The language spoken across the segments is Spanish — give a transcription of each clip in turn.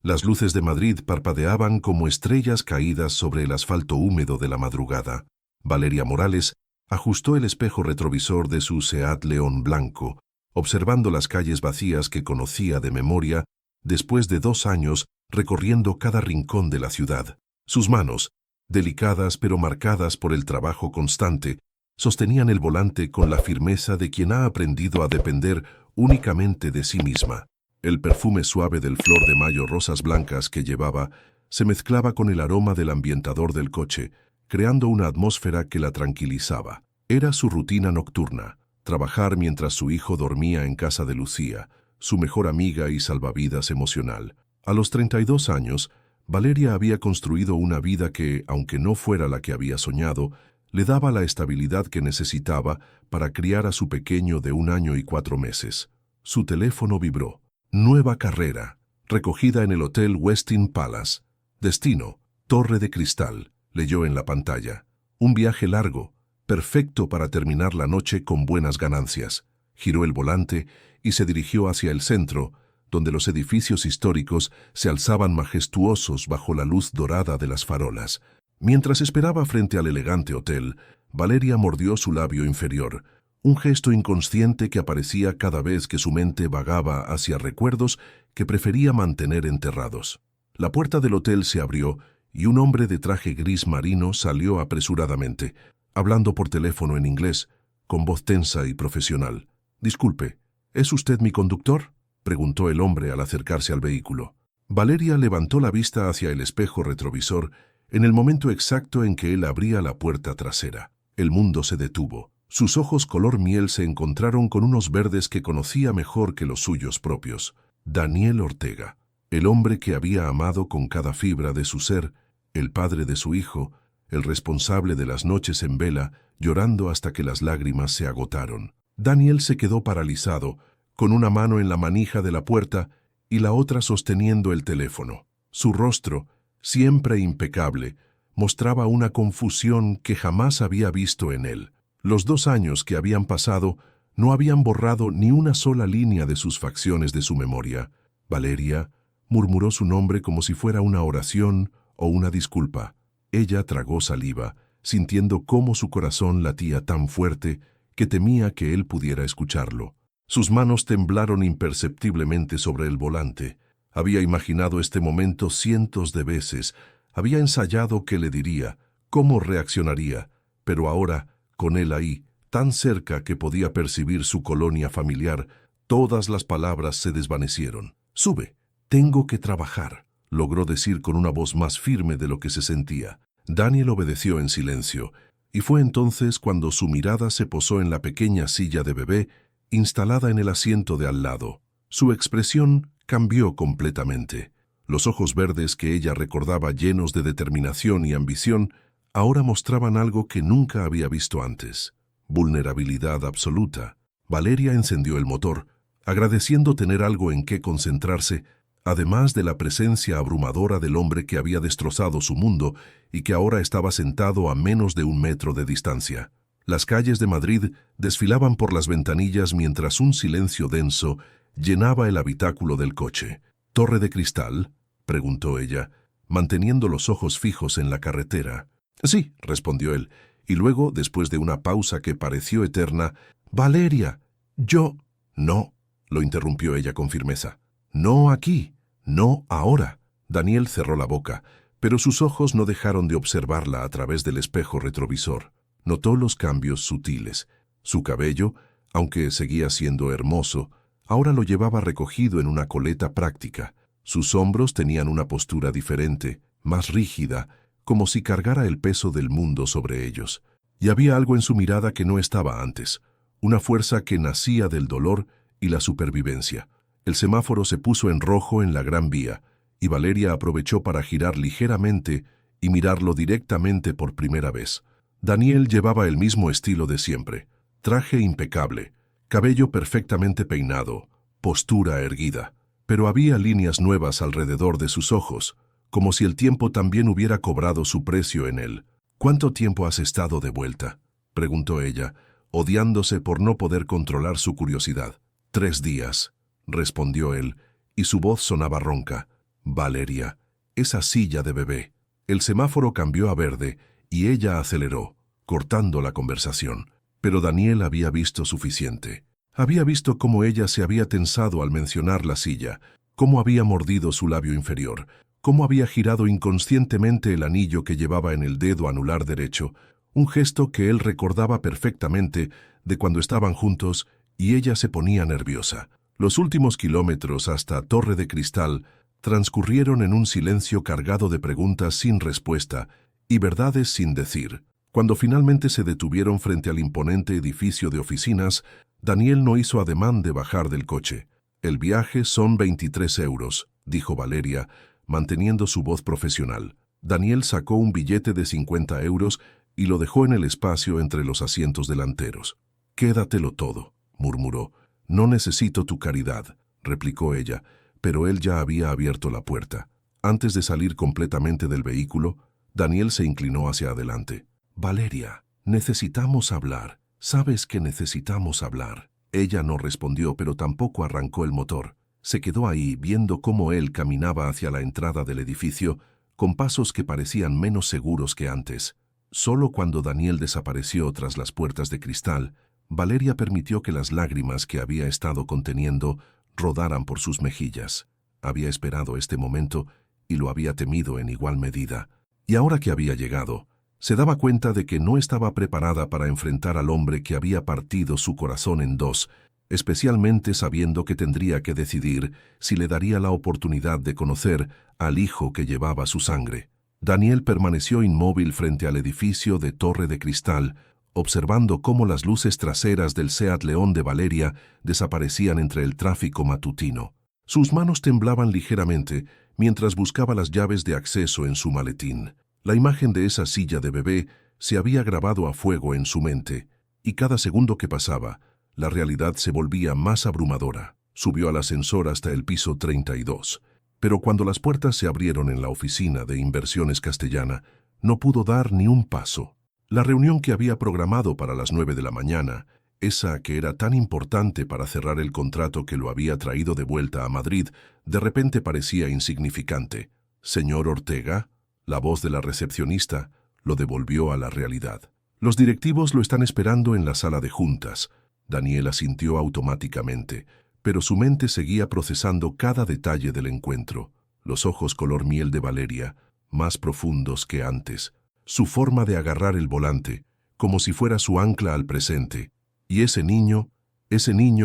Las luces de Madrid parpadeaban como estrellas caídas sobre el asfalto húmedo de la madrugada. Valeria Morales ajustó el espejo retrovisor de su Seat León blanco, observando las calles vacías que conocía de memoria después de 2 años recorriendo cada rincón de la ciudad. Sus manos, delicadas pero marcadas por el trabajo constante, sostenían el volante con la firmeza de quien ha aprendido a depender únicamente de sí misma. El perfume suave del flor de mayo rosas blancas que llevaba se mezclaba con el aroma del ambientador del coche, creando una atmósfera que la tranquilizaba. Era su rutina nocturna, trabajar mientras su hijo dormía en casa de Lucía, su mejor amiga y salvavidas emocional. A los 32 años, Valeria había construido una vida que, aunque no fuera la que había soñado, le daba la estabilidad que necesitaba para criar a su pequeño de 1 año y 4 meses. Su teléfono vibró. Nueva carrera, recogida en el Hotel Westin Palace. Destino, Torre de Cristal, leyó en la pantalla. Un viaje largo, perfecto para terminar la noche con buenas ganancias. Giró el volante y se dirigió hacia el centro, donde los edificios históricos se alzaban majestuosos bajo la luz dorada de las farolas. Mientras esperaba frente al elegante hotel, Valeria mordió su labio inferior, un gesto inconsciente que aparecía cada vez que su mente vagaba hacia recuerdos que prefería mantener enterrados. La puerta del hotel se abrió y un hombre de traje gris marino salió apresuradamente, hablando por teléfono en inglés, con voz tensa y profesional. «Disculpe, ¿es usted mi conductor?», preguntó el hombre al acercarse al vehículo. Valeria levantó la vista hacia el espejo retrovisor en el momento exacto en que él abría la puerta trasera. El mundo se detuvo. Sus ojos color miel se encontraron con unos verdes que conocía mejor que los suyos propios. Daniel Ortega, el hombre que había amado con cada fibra de su ser, el padre de su hijo, el responsable de las noches en vela, llorando hasta que las lágrimas se agotaron. Daniel se quedó paralizado, con una mano en la manija de la puerta y la otra sosteniendo el teléfono. Su rostro, siempre impecable, mostraba una confusión que jamás había visto en él. Los 2 años que habían pasado no habían borrado ni una sola línea de sus facciones de su memoria. Valeria murmuró su nombre como si fuera una oración o una disculpa. Ella tragó saliva, sintiendo cómo su corazón latía tan fuerte que temía que él pudiera escucharlo. Sus manos temblaron imperceptiblemente sobre el volante. Había imaginado este momento cientos de veces, había ensayado qué le diría, cómo reaccionaría, pero ahora, con él ahí, tan cerca que podía percibir su colonia familiar, todas las palabras se desvanecieron. «Sube, tengo que trabajar», logró decir con una voz más firme de lo que se sentía. Daniel obedeció en silencio, y fue entonces cuando su mirada se posó en la pequeña silla de bebé instalada en el asiento de al lado. Su expresión cambió completamente. Los ojos verdes que ella recordaba llenos de determinación y ambición ahora mostraban algo que nunca había visto antes: vulnerabilidad absoluta. Valeria encendió el motor, agradeciendo tener algo en qué concentrarse, además de la presencia abrumadora del hombre que había destrozado su mundo y que ahora estaba sentado a menos de 1 metro de distancia. Las calles de Madrid desfilaban por las ventanillas mientras un silencio denso llenaba el habitáculo del coche. «¿Torre de Cristal?», preguntó ella, manteniendo los ojos fijos en la carretera. «Sí», respondió él, y luego, después de una pausa que pareció eterna, «Valeria, yo...» «No», lo interrumpió ella con firmeza. «No aquí, no ahora». Daniel cerró la boca, pero sus ojos no dejaron de observarla a través del espejo retrovisor. Notó los cambios sutiles. Su cabello, aunque seguía siendo hermoso, ahora lo llevaba recogido en una coleta práctica. Sus hombros tenían una postura diferente, más rígida, como si cargara el peso del mundo sobre ellos. Y había algo en su mirada que no estaba antes, una fuerza que nacía del dolor y la supervivencia. El semáforo se puso en rojo en la Gran Vía, y Valeria aprovechó para girar ligeramente y mirarlo directamente por primera vez. Daniel llevaba el mismo estilo de siempre: traje impecable, cabello perfectamente peinado, postura erguida. Pero había líneas nuevas alrededor de sus ojos, como si el tiempo también hubiera cobrado su precio en él. «¿Cuánto tiempo has estado de vuelta?», preguntó ella, odiándose por no poder controlar su curiosidad. «3 días», respondió él, y su voz sonaba ronca. Valeria, esa silla de bebé. El semáforo cambió a verde y ella aceleró, cortando la conversación. Pero Daniel había visto suficiente. Había visto cómo ella se había tensado al mencionar la silla, cómo había mordido su labio inferior, cómo había girado inconscientemente el anillo que llevaba en el dedo anular derecho, un gesto que él recordaba perfectamente de cuando estaban juntos y ella se ponía nerviosa. Los últimos kilómetros hasta Torre de Cristal transcurrieron en un silencio cargado de preguntas sin respuesta y verdades sin decir. Cuando finalmente se detuvieron frente al imponente edificio de oficinas, Daniel no hizo ademán de bajar del coche. «El viaje son 23 euros», dijo Valeria, manteniendo su voz profesional. Daniel sacó un billete de 50 euros y lo dejó en el espacio entre los asientos delanteros. «Quédatelo todo», murmuró. «No necesito tu caridad», replicó ella, pero él ya había abierto la puerta. Antes de salir completamente del vehículo, Daniel se inclinó hacia adelante. «Valeria, necesitamos hablar. ¿Sabes que necesitamos hablar?» Ella no respondió, pero tampoco arrancó el motor. Se quedó ahí, viendo cómo él caminaba hacia la entrada del edificio, con pasos que parecían menos seguros que antes. Solo cuando Daniel desapareció tras las puertas de cristal, Valeria permitió que las lágrimas que había estado conteniendo rodaran por sus mejillas. Había esperado este momento y lo había temido en igual medida. Y ahora que había llegado, se daba cuenta de que no estaba preparada para enfrentar al hombre que había partido su corazón en dos, especialmente sabiendo que tendría que decidir si le daría la oportunidad de conocer al hijo que llevaba su sangre. Daniel permaneció inmóvil frente al edificio de Torre de Cristal, observando cómo las luces traseras del Seat León de Valeria desaparecían entre el tráfico matutino. Sus manos temblaban ligeramente mientras buscaba las llaves de acceso en su maletín. La imagen de esa silla de bebé se había grabado a fuego en su mente, y cada segundo que pasaba, la realidad se volvía más abrumadora. Subió al ascensor hasta el piso 32, pero cuando las puertas se abrieron en la oficina de Inversiones Castellana, no pudo dar ni un paso. La reunión que había programado para las 9 de la mañana, esa que era tan importante para cerrar el contrato que lo había traído de vuelta a Madrid, de repente parecía insignificante. «Señor Ortega», la voz de la recepcionista, lo devolvió a la realidad. «Los directivos lo están esperando en la sala de juntas». Daniel asintió automáticamente, pero su mente seguía procesando cada detalle del encuentro. Los ojos color miel de Valeria, más profundos que antes. Su forma de agarrar el volante, como si fuera su ancla al presente. Y ese niño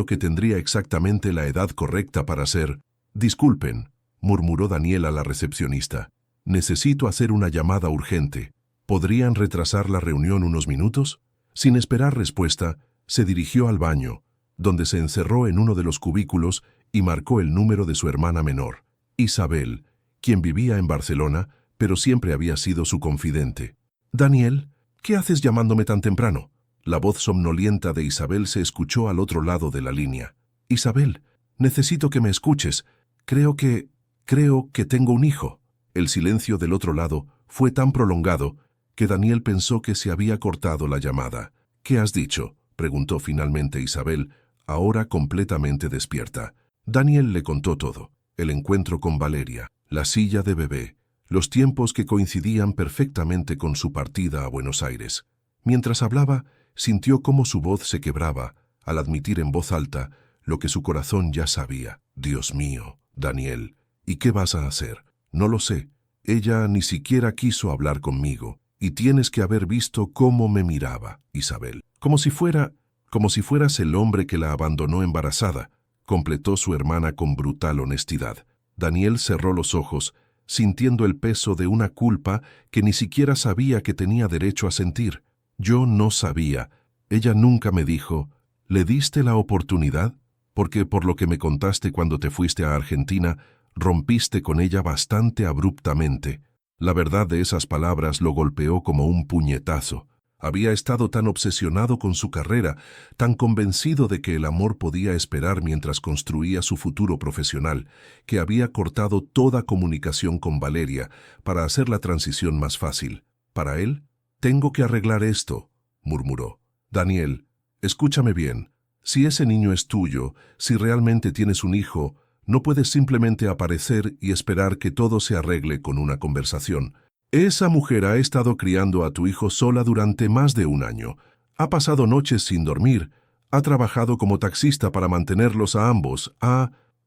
que tendría exactamente la edad correcta para ser... «Disculpen», murmuró Daniel a la recepcionista. «Necesito hacer una llamada urgente. ¿Podrían retrasar la reunión unos minutos?» Sin esperar respuesta, se dirigió al baño, donde se encerró en uno de los cubículos y marcó el número de su hermana menor, Isabel, quien vivía en Barcelona, pero siempre había sido su confidente. «Daniel, ¿qué haces llamándome tan temprano?» La voz somnolienta de Isabel se escuchó al otro lado de la línea. «Isabel, necesito que me escuches. Creo que tengo un hijo». El silencio del otro lado fue tan prolongado que Daniel pensó que se había cortado la llamada. «¿Qué has dicho?», preguntó finalmente Isabel, ahora completamente despierta. Daniel le contó todo: el encuentro con Valeria, la silla de bebé, los tiempos que coincidían perfectamente con su partida a Buenos Aires. Mientras hablaba, sintió cómo su voz se quebraba al admitir en voz alta lo que su corazón ya sabía. «Dios mío, Daniel, ¿y qué vas a hacer?» «No lo sé. Ella ni siquiera quiso hablar conmigo. Y tienes que haber visto cómo me miraba, Isabel. Como si fueras el hombre que la abandonó embarazada», completó su hermana con brutal honestidad. Daniel cerró los ojos, sintiendo el peso de una culpa que ni siquiera sabía que tenía derecho a sentir. «Yo no sabía. Ella nunca me dijo, ¿le diste la oportunidad? Porque por lo que me contaste cuando te fuiste a Argentina, rompiste con ella bastante abruptamente». La verdad de esas palabras lo golpeó como un puñetazo. Había estado tan obsesionado con su carrera, tan convencido de que el amor podía esperar mientras construía su futuro profesional, que había cortado toda comunicación con Valeria para hacer la transición más fácil. Para él, «Tengo que arreglar esto», murmuró. «Daniel, escúchame bien. Si ese niño es tuyo, si realmente tienes un hijo, No puedes simplemente aparecer y esperar que todo se arregle con una conversación. Esa mujer ha estado criando a tu hijo sola durante más de un año. Ha pasado noches sin dormir. Ha trabajado como taxista para mantenerlos a ambos.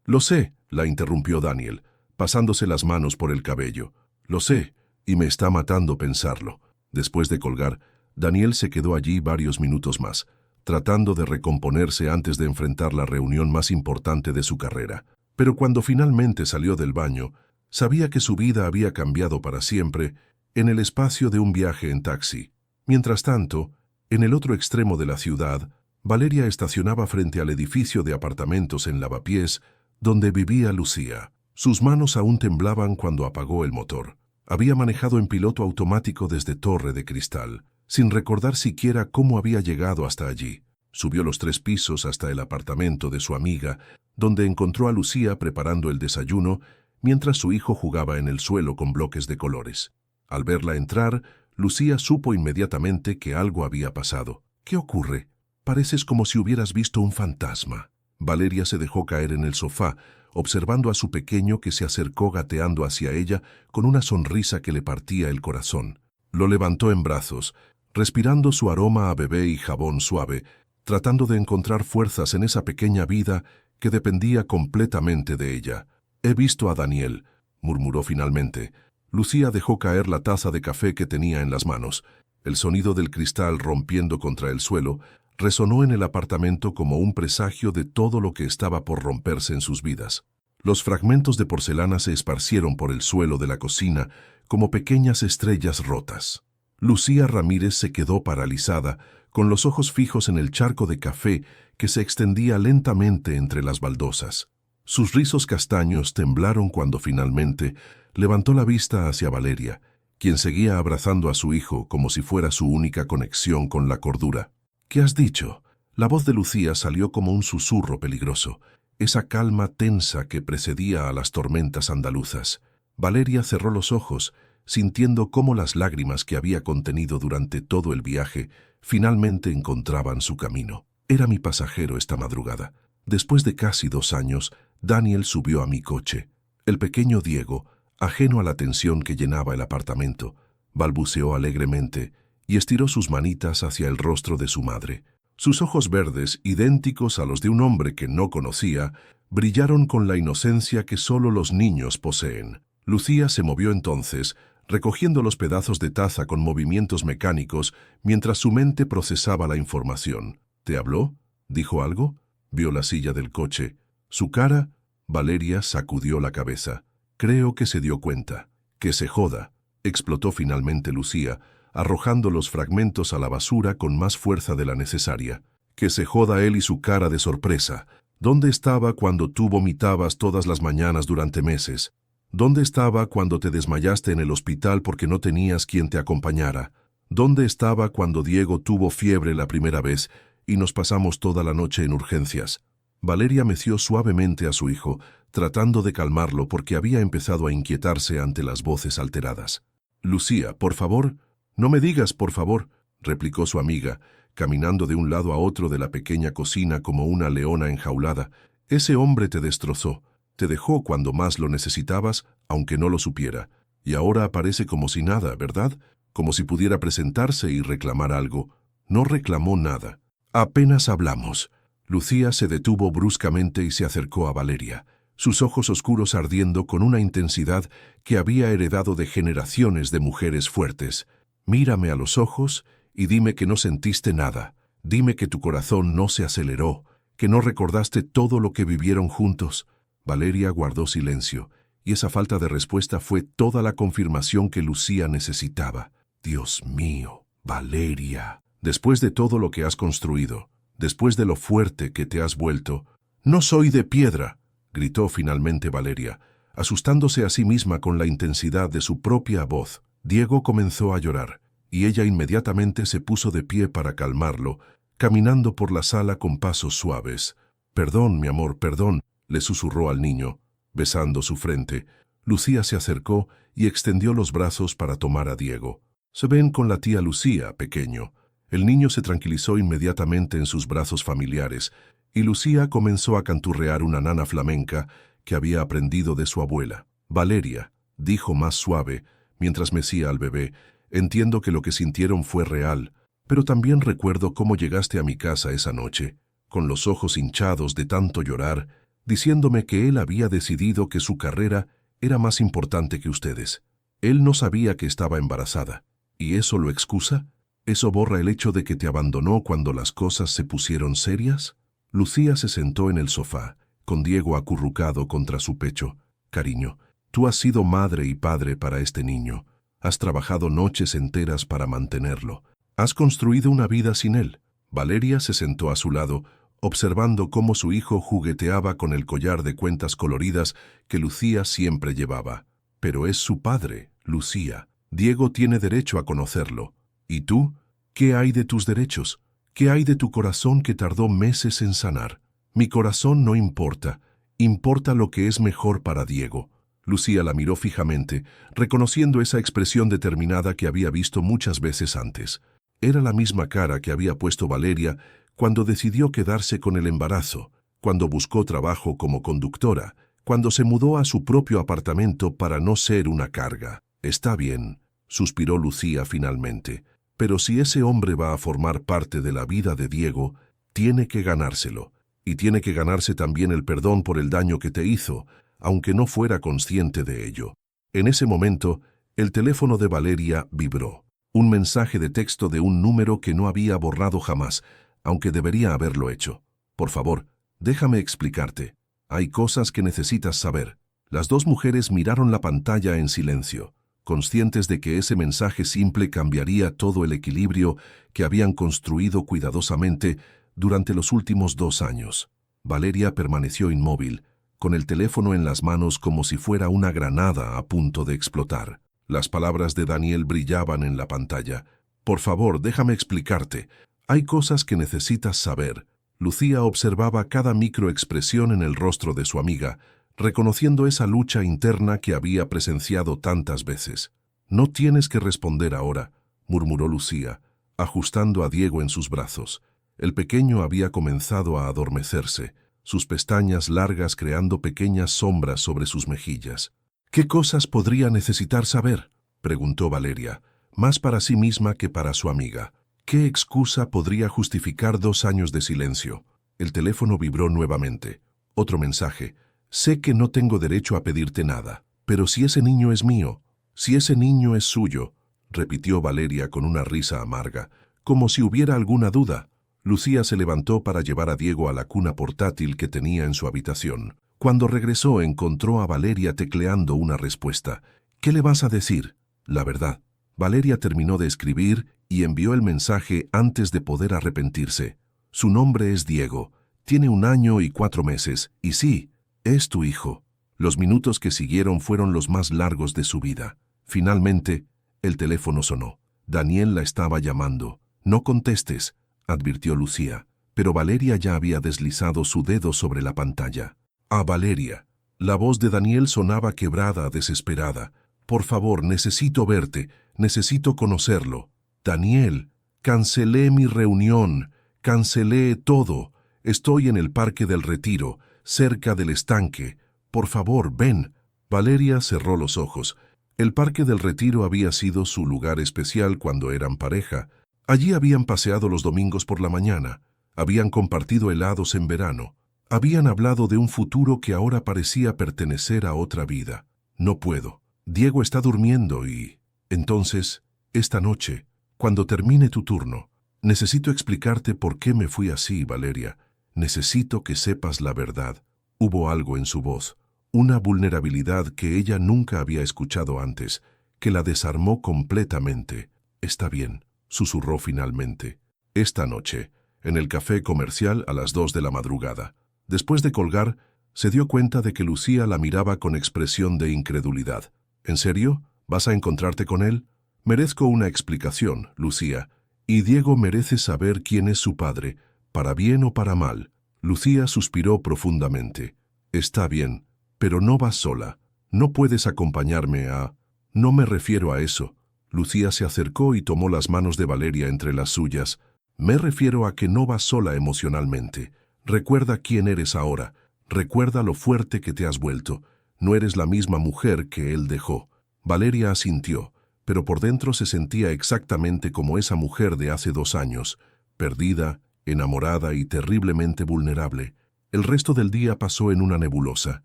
Lo sé, la interrumpió Daniel, pasándose las manos por el cabello. Lo sé, y me está matando pensarlo. Después de colgar, Daniel se quedó allí varios minutos más, tratando de recomponerse antes de enfrentar la reunión más importante de su carrera. Pero cuando finalmente salió del baño, sabía que su vida había cambiado para siempre en el espacio de un viaje en taxi. Mientras tanto, en el otro extremo de la ciudad, Valeria estacionaba frente al edificio de apartamentos en Lavapiés, donde vivía Lucía. Sus manos aún temblaban cuando apagó el motor. Había manejado en piloto automático desde Torre de Cristal, sin recordar siquiera cómo había llegado hasta allí. Subió los 3 pisos hasta el apartamento de su amiga, donde encontró a Lucía preparando el desayuno, mientras su hijo jugaba en el suelo con bloques de colores. Al verla entrar, Lucía supo inmediatamente que algo había pasado. ¿Qué ocurre? Pareces como si hubieras visto un fantasma. Valeria se dejó caer en el sofá, observando a su pequeño que se acercó gateando hacia ella con una sonrisa que le partía el corazón. Lo levantó en brazos, respirando su aroma a bebé y jabón suave, tratando de encontrar fuerzas en esa pequeña vida que dependía completamente de ella. «He visto a Daniel», murmuró finalmente. Lucía dejó caer la taza de café que tenía en las manos. El sonido del cristal rompiendo contra el suelo resonó en el apartamento como un presagio de todo lo que estaba por romperse en sus vidas. Los fragmentos de porcelana se esparcieron por el suelo de la cocina como pequeñas estrellas rotas. Lucía Ramírez se quedó paralizada, con los ojos fijos en el charco de café que se extendía lentamente entre las baldosas. Sus rizos castaños temblaron cuando finalmente levantó la vista hacia Valeria, quien seguía abrazando a su hijo como si fuera su única conexión con la cordura. «¿Qué has dicho?». La voz de Lucía salió como un susurro peligroso, esa calma tensa que precedía a las tormentas andaluzas. Valeria cerró los ojos, sintiendo cómo las lágrimas que había contenido durante todo el viaje finalmente encontraban su camino. «Era mi pasajero esta madrugada. Después de casi 2 años, Daniel subió a mi coche. El pequeño Diego, ajeno a la tensión que llenaba el apartamento, balbuceó alegremente y estiró sus manitas hacia el rostro de su madre. Sus ojos verdes, idénticos a los de un hombre que no conocía, brillaron con la inocencia que solo los niños poseen. Lucía se movió entonces, recogiendo los pedazos de taza con movimientos mecánicos mientras su mente procesaba la información. «¿Te habló? ¿Dijo algo?». Vio la silla del coche. Su cara, Valeria sacudió la cabeza. «Creo que se dio cuenta». «Que se joda», explotó finalmente Lucía, arrojando los fragmentos a la basura con más fuerza de la necesaria. «Que se joda él y su cara de sorpresa. ¿Dónde estaba cuando tú vomitabas todas las mañanas durante meses? ¿Dónde estaba cuando te desmayaste en el hospital porque no tenías quien te acompañara? ¿Dónde estaba cuando Diego tuvo fiebre la primera vez y nos pasamos toda la noche en urgencias?» Valeria meció suavemente a su hijo, tratando de calmarlo porque había empezado a inquietarse ante las voces alteradas. «Lucía, por favor». «No me digas, por favor», replicó su amiga, caminando de un lado a otro de la pequeña cocina como una leona enjaulada. «Ese hombre te destrozó, te dejó cuando más lo necesitabas, aunque no lo supiera, y ahora aparece como si nada, ¿verdad? Como si pudiera presentarse y reclamar algo. No reclamó nada. Apenas hablamos». Lucía se detuvo bruscamente y se acercó a Valeria, sus ojos oscuros ardiendo con una intensidad que había heredado de generaciones de mujeres fuertes. «Mírame a los ojos y dime que no sentiste nada. Dime que tu corazón no se aceleró, que no recordaste todo lo que vivieron juntos». Valeria guardó silencio, y esa falta de respuesta fue toda la confirmación que Lucía necesitaba. «Dios mío, Valeria, después de todo lo que has construido, después de lo fuerte que te has vuelto». «No soy de piedra», gritó finalmente Valeria, asustándose a sí misma con la intensidad de su propia voz. Diego comenzó a llorar, y ella inmediatamente se puso de pie para calmarlo, caminando por la sala con pasos suaves. «Perdón, mi amor, perdón», le susurró al niño, besando su frente. Lucía se acercó y extendió los brazos para tomar a Diego. «Se ven con la tía Lucía, pequeño». El niño se tranquilizó inmediatamente en sus brazos familiares, y Lucía comenzó a canturrear una nana flamenca que había aprendido de su abuela. Valeria, dijo más suave, mientras mecía al bebé, entiendo que lo que sintieron fue real, pero también recuerdo cómo llegaste a mi casa esa noche, con los ojos hinchados de tanto llorar, diciéndome que él había decidido que su carrera era más importante que ustedes. Él no sabía que estaba embarazada. ¿Y eso lo excusa? ¿Eso borra el hecho de que te abandonó cuando las cosas se pusieron serias? Lucía se sentó en el sofá, con Diego acurrucado contra su pecho. Cariño, tú has sido madre y padre para este niño. Has trabajado noches enteras para mantenerlo. Has construido una vida sin él. Valeria se sentó a su lado, observando cómo su hijo jugueteaba con el collar de cuentas coloridas que Lucía siempre llevaba. Pero es su padre, Lucía. Diego tiene derecho a conocerlo. ¿Y tú? ¿Qué hay de tus derechos? ¿Qué hay de tu corazón que tardó meses en sanar? Mi corazón no importa. Importa lo que es mejor para Diego. Lucía la miró fijamente, reconociendo esa expresión determinada que había visto muchas veces antes. Era la misma cara que había puesto Valeria cuando decidió quedarse con el embarazo, cuando buscó trabajo como conductora, cuando se mudó a su propio apartamento para no ser una carga. Está bien, suspiró Lucía finalmente, pero si ese hombre va a formar parte de la vida de Diego, tiene que ganárselo, y tiene que ganarse también el perdón por el daño que te hizo, aunque no fuera consciente de ello. En ese momento, el teléfono de Valeria vibró. Un mensaje de texto de un número que no había borrado jamás, aunque debería haberlo hecho. Por favor, déjame explicarte. Hay cosas que necesitas saber. Las dos mujeres miraron la pantalla en silencio, conscientes de que ese mensaje simple cambiaría todo el equilibrio que habían construido cuidadosamente durante los últimos 2 años. Valeria permaneció inmóvil, con el teléfono en las manos como si fuera una granada a punto de explotar. Las palabras de Daniel brillaban en la pantalla. Por favor, déjame explicarte. Hay cosas que necesitas saber. Lucía observaba cada microexpresión en el rostro de su amiga, reconociendo esa lucha interna que había presenciado tantas veces. No tienes que responder ahora, murmuró Lucía, ajustando a Diego en sus brazos. El pequeño había comenzado a adormecerse, sus pestañas largas creando pequeñas sombras sobre sus mejillas. ¿Qué cosas podría necesitar saber?, preguntó Valeria, más para sí misma que para su amiga. ¿Qué excusa podría justificar 2 años de silencio? El teléfono vibró nuevamente. Otro mensaje. Sé que no tengo derecho a pedirte nada, pero si ese niño es mío, si ese niño es suyo, repitió Valeria con una risa amarga, como si hubiera alguna duda. Lucía se levantó para llevar a Diego a la cuna portátil que tenía en su habitación. Cuando regresó, encontró a Valeria tecleando una respuesta. ¿Qué le vas a decir? La verdad. Valeria terminó de escribir y envió el mensaje antes de poder arrepentirse. Su nombre es Diego. Tiene 1 año y 4 meses. Y sí, es tu hijo. Los minutos que siguieron fueron los más largos de su vida. Finalmente, el teléfono sonó. Daniel la estaba llamando. No contestes, advirtió Lucía, pero Valeria ya había deslizado su dedo sobre la pantalla. ¡Ah, Valeria! La voz de Daniel sonaba quebrada, desesperada. Por favor, necesito verte, necesito conocerlo. Daniel, cancelé mi reunión, cancelé todo. Estoy en el Parque del Retiro, cerca del estanque. Por favor, ven. Valeria cerró los ojos. El Parque del Retiro había sido su lugar especial cuando eran pareja. Allí habían paseado los domingos por la mañana, habían compartido helados en verano, habían hablado de un futuro que ahora parecía pertenecer a otra vida. No puedo. Diego está durmiendo y... Entonces, esta noche, cuando termine tu turno, necesito explicarte por qué me fui así, Valeria. Necesito que sepas la verdad. Hubo algo en su voz, una vulnerabilidad que ella nunca había escuchado antes, que la desarmó completamente. Está bien, susurró finalmente. Esta noche, en el café comercial a las 2 de la madrugada. Después de colgar, se dio cuenta de que Lucía la miraba con expresión de incredulidad. ¿En serio? ¿Vas a encontrarte con él? Merezco una explicación, Lucía, y Diego merece saber quién es su padre, para bien o para mal. Lucía suspiró profundamente. Está bien, pero no vas sola. No puedes acompañarme a... No me refiero a eso. Lucía se acercó y tomó las manos de Valeria entre las suyas. Me refiero a que no vas sola emocionalmente. Recuerda quién eres ahora. Recuerda lo fuerte que te has vuelto. No eres la misma mujer que él dejó. Valeria asintió, pero por dentro se sentía exactamente como esa mujer de hace 2 años, perdida, enamorada y terriblemente vulnerable. El resto del día pasó en una nebulosa.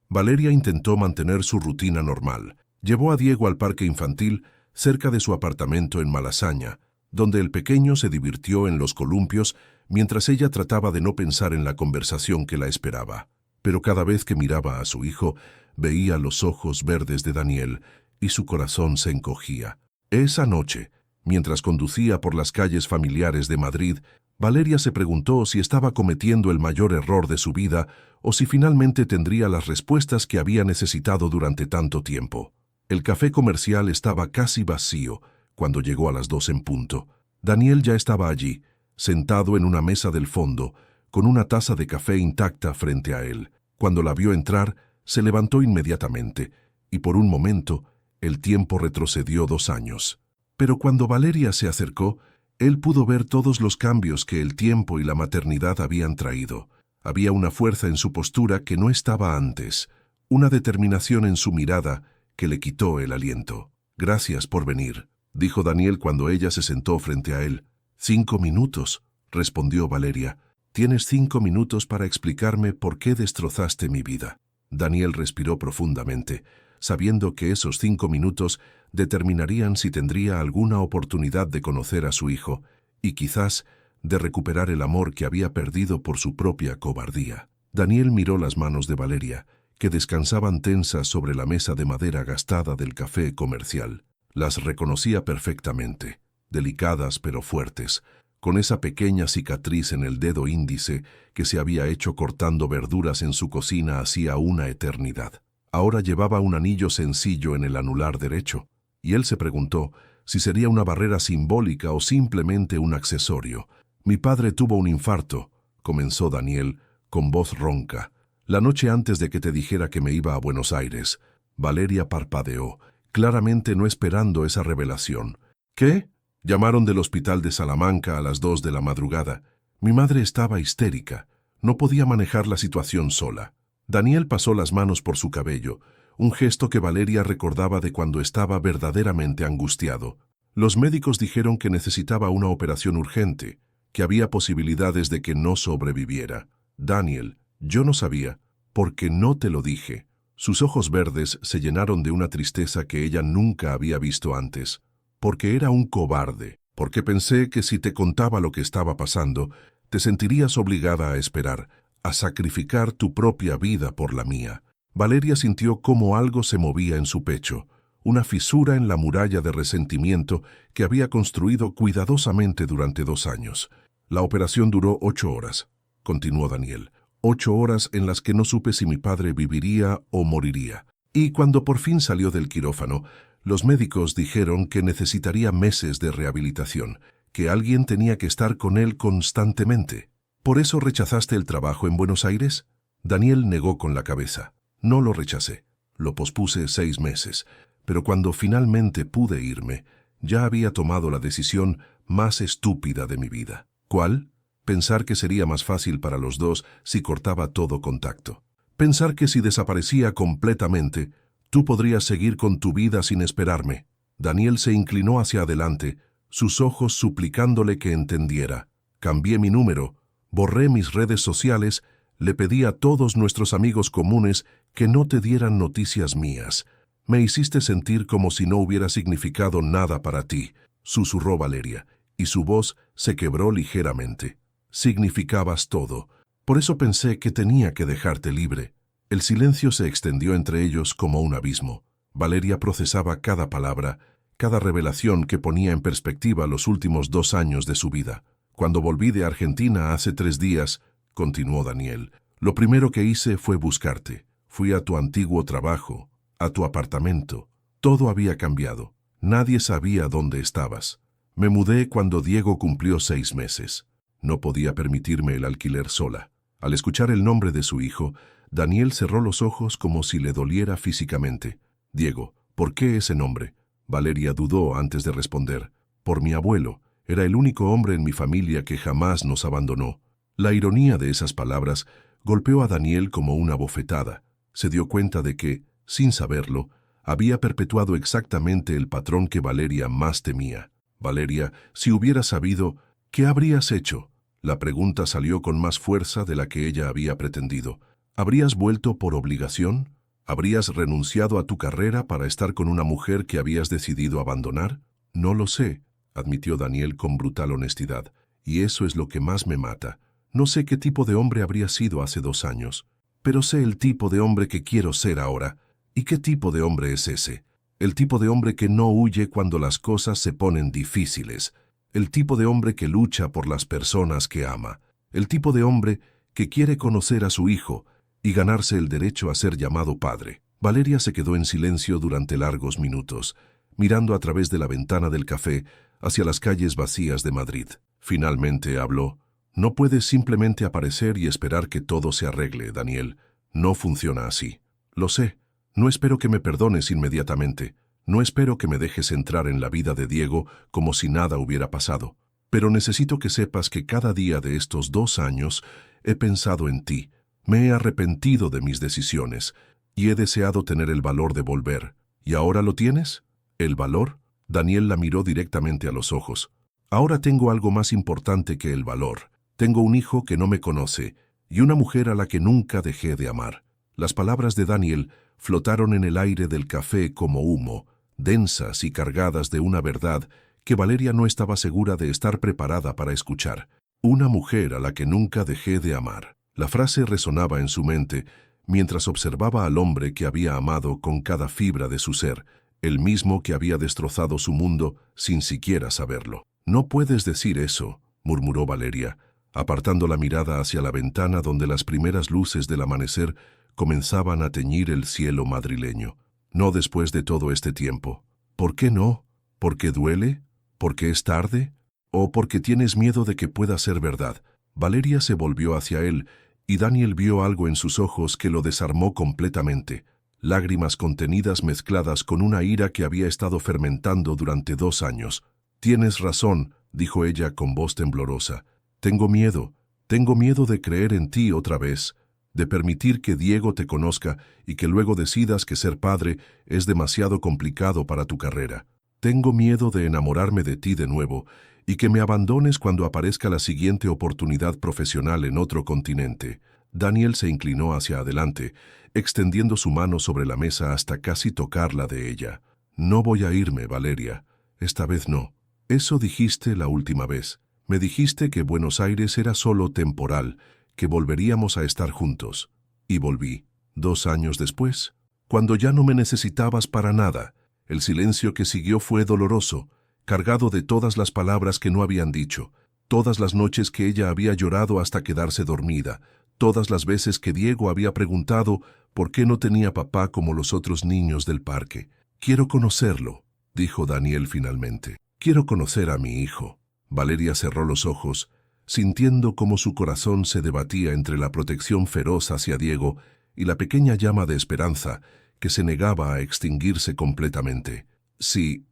Valeria intentó mantener su rutina normal. Llevó a Diego al parque infantil, cerca de su apartamento en Malasaña, donde el pequeño se divirtió en los columpios mientras ella trataba de no pensar en la conversación que la esperaba. Pero cada vez que miraba a su hijo, veía los ojos verdes de Daniel y su corazón se encogía. Esa noche, mientras conducía por las calles familiares de Madrid, Valeria se preguntó si estaba cometiendo el mayor error de su vida o si finalmente tendría las respuestas que había necesitado durante tanto tiempo. El café comercial estaba casi vacío cuando llegó a las 2 en punto. Daniel ya estaba allí, sentado en una mesa del fondo, con una taza de café intacta frente a él. Cuando la vio entrar, se levantó inmediatamente, y por un momento, el tiempo retrocedió 2 años. Pero cuando Valeria se acercó, él pudo ver todos los cambios que el tiempo y la maternidad habían traído. Había una fuerza en su postura que no estaba antes, una determinación en su mirada que le quitó el aliento. «Gracias por venir», dijo Daniel cuando ella se sentó frente a él. «5 minutos», respondió Valeria. «Tienes 5 minutos para explicarme por qué destrozaste mi vida». Daniel respiró profundamente, sabiendo que esos 5 minutos determinarían si tendría alguna oportunidad de conocer a su hijo y quizás de recuperar el amor que había perdido por su propia cobardía. Daniel miró las manos de Valeria, que descansaban tensas sobre la mesa de madera gastada del café comercial. Las reconocía perfectamente, delicadas pero fuertes, con esa pequeña cicatriz en el dedo índice que se había hecho cortando verduras en su cocina hacía una eternidad. Ahora llevaba un anillo sencillo en el anular derecho, y él se preguntó si sería una barrera simbólica o simplemente un accesorio. «Mi padre tuvo un infarto», comenzó Daniel, con voz ronca, «la noche antes de que te dijera que me iba a Buenos Aires». Valeria parpadeó, claramente no esperando esa revelación. «¿Qué?» Llamaron del hospital de Salamanca a las 2 de la madrugada. Mi madre estaba histérica. No podía manejar la situación sola. Daniel pasó las manos por su cabello, un gesto que Valeria recordaba de cuando estaba verdaderamente angustiado. Los médicos dijeron que necesitaba una operación urgente, que había posibilidades de que no sobreviviera. «Daniel, yo no sabía, porque no te lo dije». Sus ojos verdes se llenaron de una tristeza que ella nunca había visto antes. «Porque era un cobarde, porque pensé que si te contaba lo que estaba pasando, te sentirías obligada a esperar, a sacrificar tu propia vida por la mía». Valeria sintió cómo algo se movía en su pecho, una fisura en la muralla de resentimiento que había construido cuidadosamente durante 2 años. «La operación duró 8 horas», continuó Daniel. 8 horas en las que no supe si mi padre viviría o moriría. Y cuando por fin salió del quirófano, los médicos dijeron que necesitaría meses de rehabilitación, que alguien tenía que estar con él constantemente. «¿Por eso rechazaste el trabajo en Buenos Aires?» Daniel negó con la cabeza. «No lo rechacé. Lo pospuse 6 meses. Pero cuando finalmente pude irme, ya había tomado la decisión más estúpida de mi vida». «¿Cuál?» Pensar que sería más fácil para los dos si cortaba todo contacto. Pensar que si desaparecía completamente, tú podrías seguir con tu vida sin esperarme». Daniel se inclinó hacia adelante, sus ojos suplicándole que entendiera. «Cambié mi número, borré mis redes sociales, le pedí a todos nuestros amigos comunes que no te dieran noticias mías. Me hiciste sentir como si no hubiera significado nada para ti», susurró Valeria, y su voz se quebró ligeramente. «Significabas todo. Por eso pensé que tenía que dejarte libre». El silencio se extendió entre ellos como un abismo. Valeria procesaba cada palabra, cada revelación que ponía en perspectiva los últimos 2 años de su vida. «Cuando volví de Argentina hace 3 días», continuó Daniel, «lo primero que hice fue buscarte. Fui a tu antiguo trabajo, a tu apartamento. Todo había cambiado. Nadie sabía dónde estabas. Me mudé cuando Diego cumplió 6 meses. No podía permitirme el alquiler sola». Al escuchar el nombre de su hijo, Daniel cerró los ojos como si le doliera físicamente. «Diego, ¿por qué ese nombre?». Valeria dudó antes de responder. «Por mi abuelo. Era el único hombre en mi familia que jamás nos abandonó». La ironía de esas palabras golpeó a Daniel como una bofetada. Se dio cuenta de que, sin saberlo, había perpetuado exactamente el patrón que Valeria más temía. Valeria, si hubieras sabido, ¿qué habrías hecho? La pregunta salió con más fuerza de la que ella había pretendido. ¿Habrías vuelto por obligación? ¿Habrías renunciado a tu carrera para estar con una mujer que habías decidido abandonar? No lo sé, admitió Daniel con brutal honestidad, y eso es lo que más me mata. No sé qué tipo de hombre habría sido hace 2 años, pero sé el tipo de hombre que quiero ser ahora. ¿Y qué tipo de hombre es ese? El tipo de hombre que no huye cuando las cosas se ponen difíciles. El tipo de hombre que lucha por las personas que ama. El tipo de hombre que quiere conocer a su hijo y ganarse el derecho a ser llamado padre. Valeria se quedó en silencio durante largos minutos, mirando a través de la ventana del café hacia las calles vacías de Madrid. Finalmente habló. No puedes simplemente aparecer y esperar que todo se arregle, Daniel. No funciona así. Lo sé. No espero que me perdones inmediatamente. No espero que me dejes entrar en la vida de Diego como si nada hubiera pasado. Pero necesito que sepas que cada día de estos 2 años he pensado en ti. Me he arrepentido de mis decisiones y he deseado tener el valor de volver. ¿Y ahora lo tienes? ¿El valor? Daniel la miró directamente a los ojos. Ahora tengo algo más importante que el valor. Tengo un hijo que no me conoce y una mujer a la que nunca dejé de amar. Las palabras de Daniel flotaron en el aire del café como humo, densas y cargadas de una verdad que Valeria no estaba segura de estar preparada para escuchar. Una mujer a la que nunca dejé de amar. La frase resonaba en su mente mientras observaba al hombre que había amado con cada fibra de su ser, el mismo que había destrozado su mundo sin siquiera saberlo. «No puedes decir eso», murmuró Valeria, apartando la mirada hacia la ventana donde las primeras luces del amanecer comenzaban a teñir el cielo madrileño. «No después de todo este tiempo». «¿Por qué no? ¿Porque duele? ¿Porque es tarde? ¿O porque tienes miedo de que pueda ser verdad?» Valeria se volvió hacia él y Daniel vio algo en sus ojos que lo desarmó completamente. Lágrimas contenidas mezcladas con una ira que había estado fermentando durante 2 años. «Tienes razón», dijo ella con voz temblorosa. Tengo miedo de creer en ti otra vez, de permitir que Diego te conozca y que luego decidas que ser padre es demasiado complicado para tu carrera. Tengo miedo de enamorarme de ti de nuevo y que me abandones cuando aparezca la siguiente oportunidad profesional en otro continente». Daniel se inclinó hacia adelante, extendiendo su mano sobre la mesa hasta casi tocarla de ella. «No voy a irme, Valeria. Esta vez no. Eso dijiste la última vez. Me dijiste que Buenos Aires era solo temporal, que volveríamos a estar juntos. Y volví. 2 años después, cuando ya no me necesitabas para nada. El silencio que siguió fue doloroso, cargado de todas las palabras que no habían dicho, todas las noches que ella había llorado hasta quedarse dormida, todas las veces que Diego había preguntado por qué no tenía papá como los otros niños del parque. «Quiero conocerlo», dijo Daniel finalmente. «Quiero conocer a mi hijo». Valeria cerró los ojos, sintiendo cómo su corazón se debatía entre la protección feroz hacia Diego y la pequeña llama de esperanza que se negaba a extinguirse completamente. Si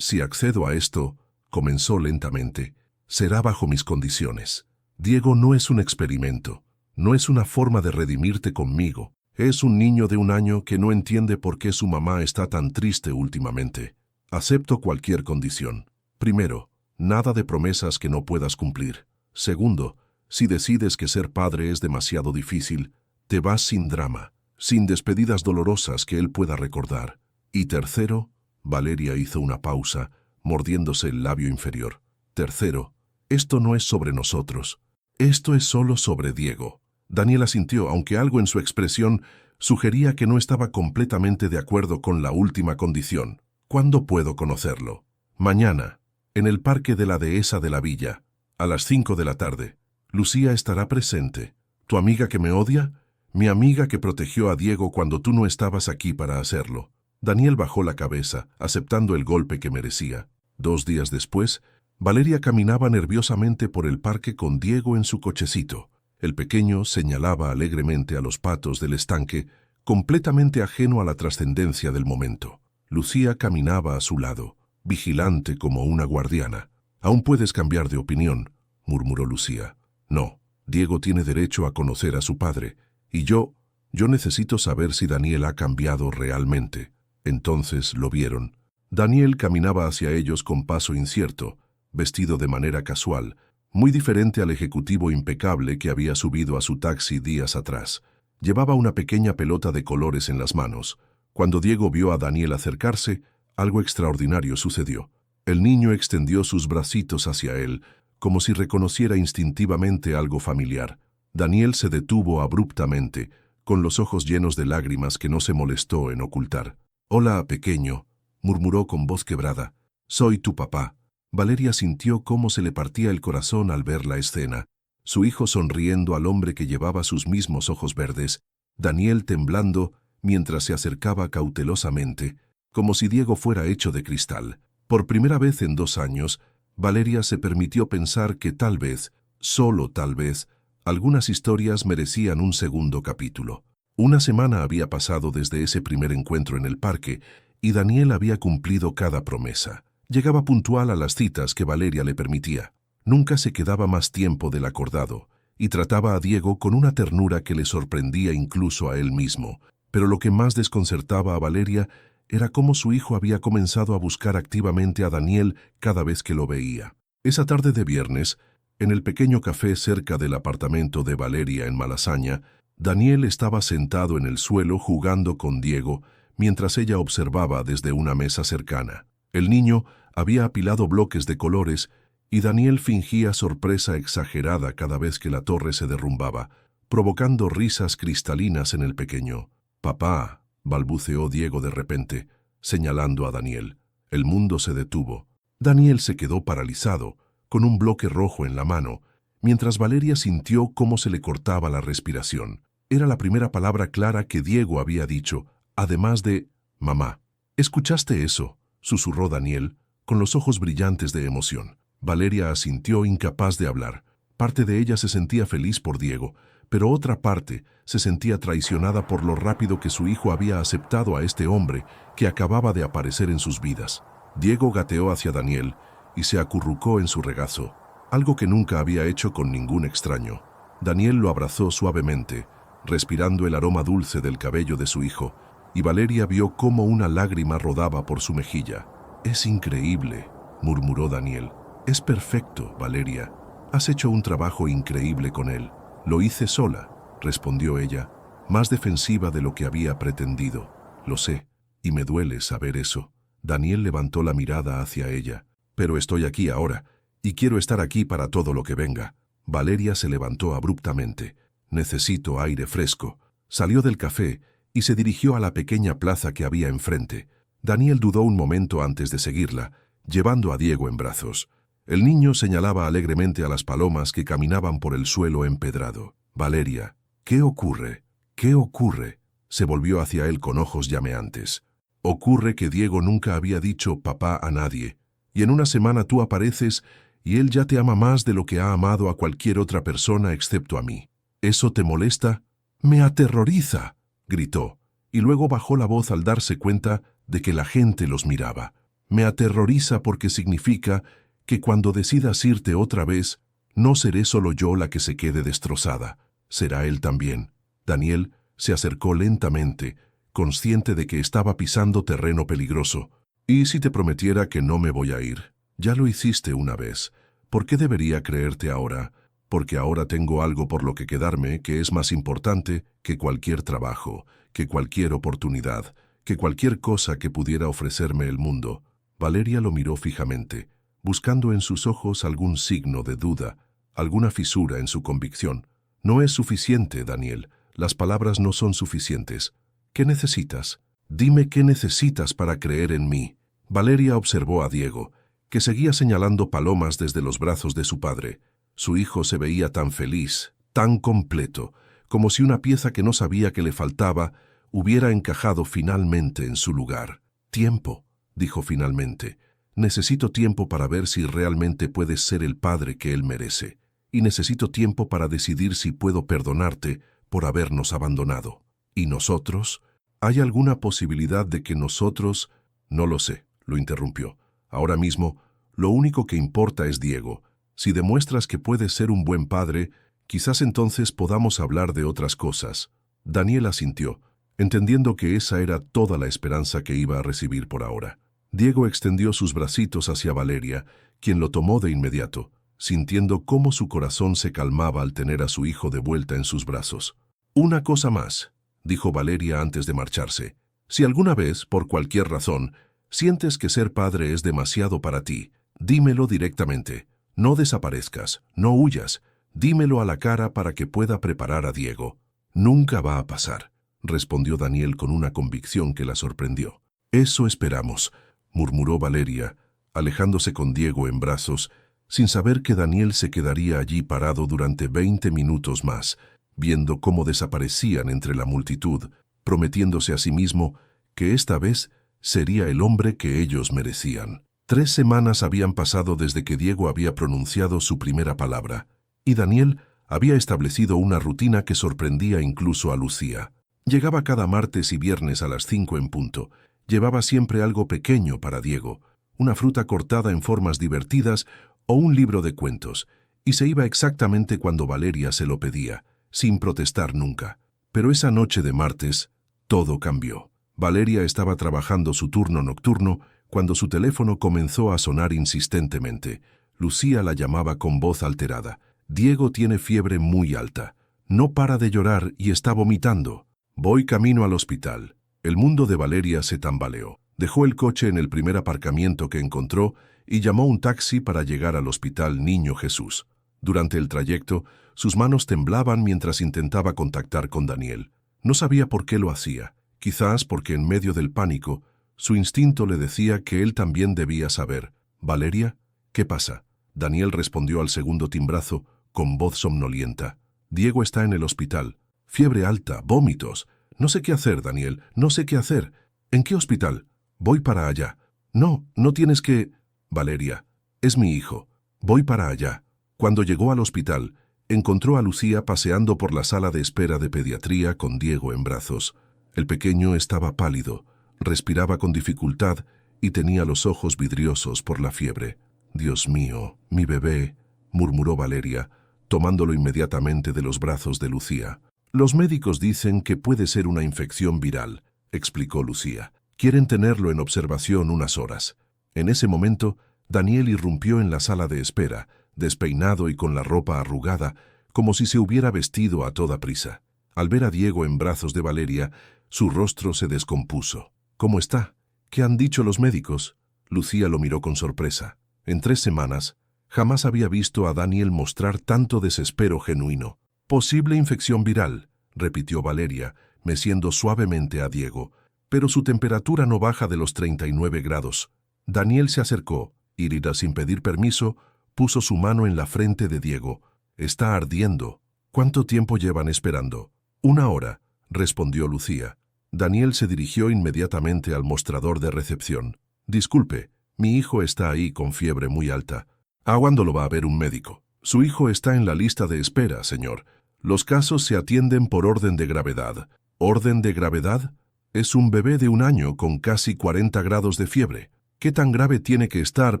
accedo a esto», comenzó lentamente, «será bajo mis condiciones. Diego no es un experimento, no es una forma de redimirte conmigo. Es un niño de 1 año que no entiende por qué su mamá está tan triste últimamente. Acepto cualquier condición. Primero, nada de promesas que no puedas cumplir. Segundo, si decides que ser padre es demasiado difícil, te vas sin drama, sin despedidas dolorosas que él pueda recordar. Y tercero», Valeria hizo una pausa, mordiéndose el labio inferior. «Tercero, esto no es sobre nosotros. Esto es solo sobre Diego». Daniel asintió, aunque algo en su expresión sugería que no estaba completamente de acuerdo con la última condición. «¿Cuándo puedo conocerlo?» «Mañana, en el parque de la dehesa de la villa, a las 5 de la tarde. Lucía estará presente. ¿Tu amiga que me odia? Mi amiga que protegió a Diego cuando tú no estabas aquí para hacerlo». Daniel bajó la cabeza, aceptando el golpe que merecía. 2 días después, Valeria caminaba nerviosamente por el parque con Diego en su cochecito. El pequeño señalaba alegremente a los patos del estanque, completamente ajeno a la trascendencia del momento. Lucía caminaba a su lado, vigilante como una guardiana. «Aún puedes cambiar de opinión», murmuró Lucía. «No, Diego tiene derecho a conocer a su padre, Y yo necesito saber si Daniel ha cambiado realmente. Entonces lo vieron. Daniel caminaba hacia ellos con paso incierto, vestido de manera casual, muy diferente al ejecutivo impecable que había subido a su taxi días atrás. Llevaba una pequeña pelota de colores en las manos. Cuando Diego vio a Daniel acercarse, algo extraordinario sucedió. El niño extendió sus bracitos hacia él, como si reconociera instintivamente algo familiar. Daniel se detuvo abruptamente, con los ojos llenos de lágrimas que no se molestó en ocultar. «Hola, pequeño», murmuró con voz quebrada. «Soy tu papá». Valeria sintió cómo se le partía el corazón al ver la escena. Su hijo sonriendo al hombre que llevaba sus mismos ojos verdes, Daniel temblando mientras se acercaba cautelosamente, como si Diego fuera hecho de cristal. Por primera vez en 2 años, Valeria se permitió pensar que tal vez, solo tal vez, algunas historias merecían un segundo capítulo. Una semana había pasado desde ese primer encuentro en el parque y Daniel había cumplido cada promesa. Llegaba puntual a las citas que Valeria le permitía. Nunca se quedaba más tiempo del acordado y trataba a Diego con una ternura que le sorprendía incluso a él mismo. Pero lo que más desconcertaba a Valeria era cómo su hijo había comenzado a buscar activamente a Daniel cada vez que lo veía. Esa tarde de viernes, en el pequeño café cerca del apartamento de Valeria en Malasaña, Daniel estaba sentado en el suelo jugando con Diego mientras ella observaba desde una mesa cercana. El niño había apilado bloques de colores y Daniel fingía sorpresa exagerada cada vez que la torre se derrumbaba, provocando risas cristalinas en el pequeño. «Papá», balbuceó Diego de repente, señalando a Daniel. El mundo se detuvo. Daniel se quedó paralizado, con un bloque rojo en la mano, mientras Valeria sintió cómo se le cortaba la respiración. Era la primera palabra clara que Diego había dicho, además de «mamá». «¿Escuchaste eso?», susurró Daniel, con los ojos brillantes de emoción. Valeria asintió incapaz de hablar. Parte de ella se sentía feliz por Diego, pero otra parte se sentía traicionada por lo rápido que su hijo había aceptado a este hombre que acababa de aparecer en sus vidas. Diego gateó hacia Daniel y se acurrucó en su regazo, algo que nunca había hecho con ningún extraño. Daniel lo abrazó suavemente, respirando el aroma dulce del cabello de su hijo, y Valeria vio cómo una lágrima rodaba por su mejilla. «Es increíble», murmuró Daniel. «Es perfecto, Valeria. Has hecho un trabajo increíble con él». «Lo hice sola», respondió ella, más defensiva de lo que había pretendido. «Lo sé, y me duele saber eso». Daniel levantó la mirada hacia ella. «Pero estoy aquí ahora, y quiero estar aquí para todo lo que venga». Valeria se levantó abruptamente. «Necesito aire fresco». Salió del café y se dirigió a la pequeña plaza que había enfrente. Daniel dudó un momento antes de seguirla, llevando a Diego en brazos. El niño señalaba alegremente a las palomas que caminaban por el suelo empedrado. «Valeria, ¿qué ocurre? ¿Qué ocurre?», se volvió hacia él con ojos llameantes. «Ocurre que Diego nunca había dicho papá a nadie, y en una semana tú apareces y él ya te ama más de lo que ha amado a cualquier otra persona excepto a mí. ¿Eso te molesta?». «Me aterroriza», gritó, y luego bajó la voz al darse cuenta de que la gente los miraba. «Me aterroriza porque significa que cuando decidas irte otra vez, no seré solo yo la que se quede destrozada, será él también». Daniel se acercó lentamente, consciente de que estaba pisando terreno peligroso. «¿Y si te prometiera que no me voy a ir? Ya lo hiciste una vez. ¿Por qué debería creerte ahora? Porque ahora tengo algo por lo que quedarme que es más importante que cualquier trabajo, que cualquier oportunidad, que cualquier cosa que pudiera ofrecerme el mundo». Valeria lo miró fijamente, buscando en sus ojos algún signo de duda, alguna fisura en su convicción. «No es suficiente, Daniel. Las palabras no son suficientes. ¿Qué necesitas? Dime qué necesitas para creer en mí». Valeria observó a Diego, que seguía señalando palomas desde los brazos de su padre. Su hijo se veía tan feliz, tan completo, como si una pieza que no sabía que le faltaba hubiera encajado finalmente en su lugar. «Tiempo», dijo finalmente. «Necesito tiempo para ver si realmente puedes ser el padre que él merece. Y necesito tiempo para decidir si puedo perdonarte por habernos abandonado». «¿Y nosotros? ¿Hay alguna posibilidad de que nosotros...?» «No lo sé», lo interrumpió. «Ahora mismo, lo único que importa es Diego. Si demuestras que puedes ser un buen padre, quizás entonces podamos hablar de otras cosas. Daniel asintió, entendiendo que esa era toda la esperanza que iba a recibir por ahora. Diego extendió sus bracitos hacia Valeria, quien lo tomó de inmediato, sintiendo cómo su corazón se calmaba al tener a su hijo de vuelta en sus brazos. «Una cosa más», dijo Valeria antes de marcharse. «Si alguna vez, por cualquier razón, sientes que ser padre es demasiado para ti, dímelo directamente. No desaparezcas, no huyas. Dímelo a la cara para que pueda preparar a Diego». «Nunca va a pasar», respondió Daniel con una convicción que la sorprendió. «Eso esperamos», murmuró Valeria, alejándose con Diego en brazos, sin saber que Daniel se quedaría allí parado durante 20 minutos más, viendo cómo desaparecían entre la multitud, prometiéndose a sí mismo que esta vez sería el hombre que ellos merecían. 3 semanas habían pasado desde que Diego había pronunciado su primera palabra, y Daniel había establecido una rutina que sorprendía incluso a Lucía. Llegaba cada martes y viernes a las 5 en punto. Llevaba siempre algo pequeño para Diego, una fruta cortada en formas divertidas o un libro de cuentos, y se iba exactamente cuando Valeria se lo pedía, sin protestar nunca. Pero esa noche de martes, todo cambió. Valeria estaba trabajando su turno nocturno cuando su teléfono comenzó a sonar insistentemente. Lucía la llamaba con voz alterada. «Diego tiene fiebre muy alta. No para de llorar y está vomitando. Voy camino al hospital». El mundo de Valeria se tambaleó. Dejó el coche en el primer aparcamiento que encontró y llamó un taxi para llegar al Hospital Niño Jesús. Durante el trayecto, sus manos temblaban mientras intentaba contactar con Daniel. No sabía por qué lo hacía. Quizás porque en medio del pánico, su instinto le decía que él también debía saber. «¿Valeria? ¿Qué pasa?». Daniel respondió al segundo timbrazo con voz somnolienta. «Diego está en el hospital. Fiebre alta, vómitos. No sé qué hacer, Daniel, no sé qué hacer». «¿En qué hospital?». «Voy para allá». «No, no tienes que...». «Valeria, es mi hijo. Voy para allá». Cuando llegó al hospital, encontró a Lucía paseando por la sala de espera de pediatría con Diego en brazos. El pequeño estaba pálido, respiraba con dificultad y tenía los ojos vidriosos por la fiebre. «Dios mío, mi bebé», murmuró Valeria, tomándolo inmediatamente de los brazos de Lucía. «Los médicos dicen que puede ser una infección viral», explicó Lucía. «Quieren tenerlo en observación unas horas». En ese momento, Daniel irrumpió en la sala de espera, despeinado y con la ropa arrugada, como si se hubiera vestido a toda prisa. Al ver a Diego en brazos de Valeria, su rostro se descompuso. «¿Cómo está? ¿Qué han dicho los médicos?». Lucía lo miró con sorpresa. En 3 semanas, jamás había visto a Daniel mostrar tanto desespero genuino. «Posible infección viral», repitió Valeria, meciendo suavemente a Diego, «pero su temperatura no baja de los 39 grados». Daniel se acercó y, sin pedir permiso, puso su mano en la frente de Diego. «Está ardiendo». «¿Cuánto tiempo llevan esperando?». «1 hora», respondió Lucía. Daniel se dirigió inmediatamente al mostrador de recepción. «Disculpe, mi hijo está ahí con fiebre muy alta. ¿A cuándo lo va a ver un médico?». «Su hijo está en la lista de espera, señor. Los casos se atienden por orden de gravedad». «¿Orden de gravedad?». «Es un bebé de 1 año con casi 40 grados de fiebre. ¿Qué tan grave tiene que estar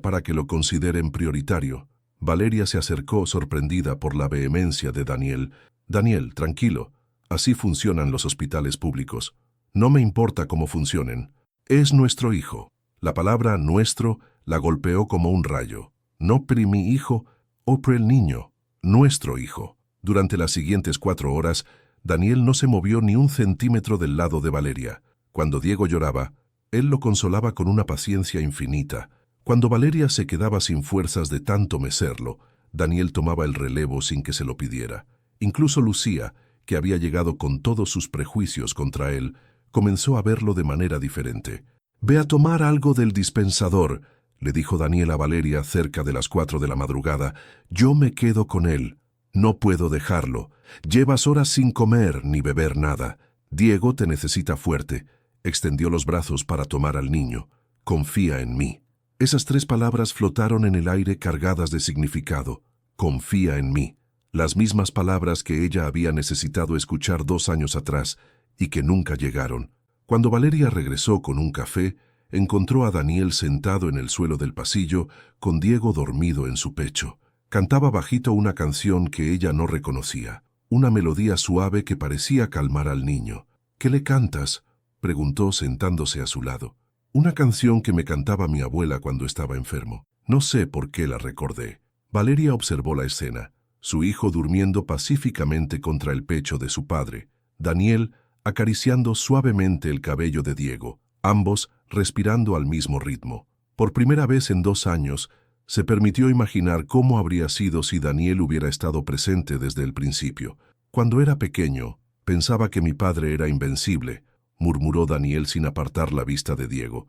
para que lo consideren prioritario?». Valeria se acercó sorprendida por la vehemencia de Daniel. «Daniel, tranquilo. Así funcionan los hospitales públicos. No me importa cómo funcionen. Es nuestro hijo». La palabra «nuestro» la golpeó como un rayo. «No per mi hijo, o per el niño. Nuestro hijo». Durante las siguientes 4 horas, Daniel no se movió ni un centímetro del lado de Valeria. Cuando Diego lloraba, él lo consolaba con una paciencia infinita. Cuando Valeria se quedaba sin fuerzas de tanto mecerlo, Daniel tomaba el relevo sin que se lo pidiera. Incluso Lucía, que había llegado con todos sus prejuicios contra él, comenzó a verlo de manera diferente. «Ve a tomar algo del dispensador», le dijo Daniel a Valeria cerca de las 4 de la madrugada. «Yo me quedo con él. No puedo dejarlo. Llevas horas sin comer ni beber nada. Diego te necesita fuerte». Extendió los brazos para tomar al niño. «Confía en mí». Esas 3 palabras flotaron en el aire cargadas de significado. «Confía en mí». Las mismas palabras que ella había necesitado escuchar 2 años atrás y que nunca llegaron. Cuando Valeria regresó con un café, encontró a Daniel sentado en el suelo del pasillo, con Diego dormido en su pecho. Cantaba bajito una canción que ella no reconocía. una melodía suave que parecía calmar al niño. «¿Qué le cantas?», preguntó sentándose a su lado. «Una canción que me cantaba mi abuela cuando estaba enfermo. No sé por qué la recordé». Valeria observó la escena, su hijo durmiendo pacíficamente contra el pecho de su padre, Daniel acariciando suavemente el cabello de Diego, ambos respirando al mismo ritmo. Por primera vez en 2 años, se permitió imaginar cómo habría sido si Daniel hubiera estado presente desde el principio. «Cuando era pequeño, pensaba que mi padre era invencible», murmuró Daniel sin apartar la vista de Diego.